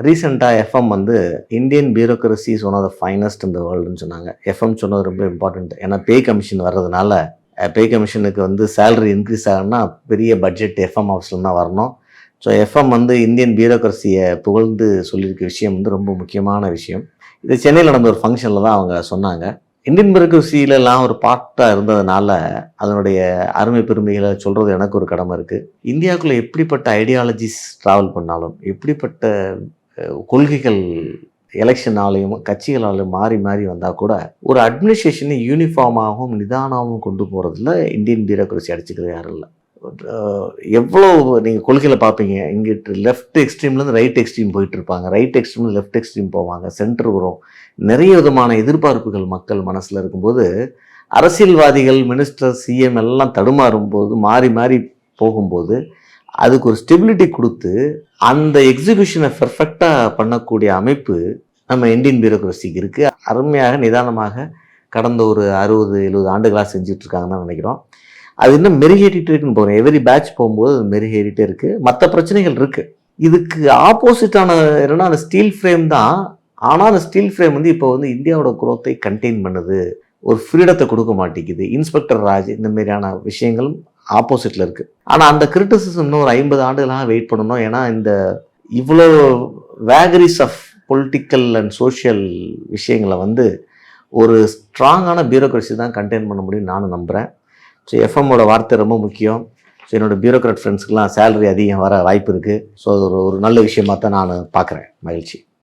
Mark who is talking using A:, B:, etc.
A: ரீசெண்டாக எஃப்எம் வந்து Indian bureaucracy is one of the finest இந்த வேர்ல்டுன்னு சொன்னாங்க. எஃப்எம் சொன்னது ரொம்ப இம்பார்ட்டண்ட். ஏன்னா பே கமிஷன் வர்றதுனால பே கமிஷனுக்கு வந்து சேலரி இன்க்ரீஸ் ஆகணும்னா பெரிய பட்ஜெட் எஃப்எம் ஆஃபீஸில் தான் வரணும். ஸோ எஃப்எம் வந்து இந்தியன் பியூரோக்ரஸியை புகழ்ந்து சொல்லியிருக்க விஷயம் வந்து ரொம்ப முக்கியமான விஷயம். இது சென்னையில் நடந்த ஒரு ஃபங்க்ஷனில் தான் அவங்க சொன்னாங்க. இந்தியன் பியூரோக்ரஸிலலாம் ஒரு பார்ட்டாக இருந்ததுனால அதனுடைய அருமை பெருமைகளை சொல்கிறது எனக்கு ஒரு கடமை இருக்குது. இந்தியாவுக்குள்ளே எப்படிப்பட்ட ஐடியாலஜிஸ் ட்ராவல் பண்ணாலும், எப்படிப்பட்ட கொள்கைகள் எலெக்ஷனாலையும் கட்சிகளாலையும் மாறி மாறி வந்தால் கூட ஒரு அட்மினிஸ்ட்ரேஷனை யூனிஃபார்மாகவும் நிதானமாகவும் கொண்டு போகிறதுல இந்தியன் பியூரோக்ரஸி அடிச்சுக்கிறது யாரும் இல்லை. எவ்வளோ நீங்கள் கொள்கையில் பார்ப்பீங்க, இங்கிட்டு லெஃப்ட் எக்ஸ்ட்ரீம்லேருந்து ரைட் எக்ஸ்ட்ரீம் போயிட்டு இருப்பாங்க, ரைட் எக்ஸ்ட்ரீம்லேருந்து லெஃப்ட் எக்ஸ்ட்ரீம் போவாங்க, சென்டர் வரும். நிறைய விதமான எதிர்பார்ப்புகள் மக்கள் மனசில் இருக்கும்போது அரசியல்வாதிகள், மினிஸ்டர், சிஎம் எல்லாம் தடுமாறும் போது, மாறி மாறி போகும்போது அதுக்கு ஒரு ஸ்டெபிலிட்டி கொடுத்து அந்த எக்ஸிக்யூஷனை பெர்ஃபெக்டாக பண்ணக்கூடிய அமைப்பு நம்ம இந்தியன் பியூரோக்ரஸிக்கு இருக்குது. அருமையாக நிதானமாக கடந்த ஒரு 60-70 ஆண்டுகளாக செஞ்சிட்ருக்காங்கன்னு தான் நினைக்கிறோம். அது இன்னும் மெருகேறிட்டே இருக்குன்னு போகிறோம். எவரி பேட்ச் போகும்போது அது மெருகேறிட்டே இருக்குது. மற்ற பிரச்சனைகள் இருக்குது. இதுக்கு ஆப்போசிட்டான என்னன்னா அந்த ஸ்டீல் ஃப்ரேம் தான். ஆனால் அந்த ஸ்டீல் ஃப்ரேம் வந்து இப்போ வந்து இந்தியாவோட குரோத்தை கண்டெயின் பண்ணுது, ஒரு ஃப்ரீடத்தை கொடுக்க மாட்டேங்குது. இன்ஸ்பெக்டர் ராஜ் இந்த மாதிரியான விஷயங்களும் ஆப்போசிட்டில் இருக்குது. ஆனால் அந்த கிரிட்டிசிசம் இன்னும் ஒரு 50 ஆண்டுகளாக வெயிட் பண்ணணும். ஏன்னா இந்த இவ்வளோ வேகரிஸ் ஆஃப் பொலிட்டிக்கல் அண்ட் சோஷியல் விஷயங்களை வந்து ஒரு ஸ்ட்ராங்கான பியூரோக்ரஸி தான் கண்டெயின் பண்ண முடியும்னு நானும் நம்புகிறேன். ஸோ எஃப்எம்மோட வார்த்தை ரொம்ப முக்கியம். ஸோ என்னோடய பியூரோக்ராட் ஃப்ரெண்ட்ஸ்க்கெலாம் சேலரி அதிகம் வர வாய்ப்பு இருக்குது. ஸோ அது ஒரு நல்ல விஷயமாக தான் நான் பார்க்குறேன். மகிழ்ச்சி.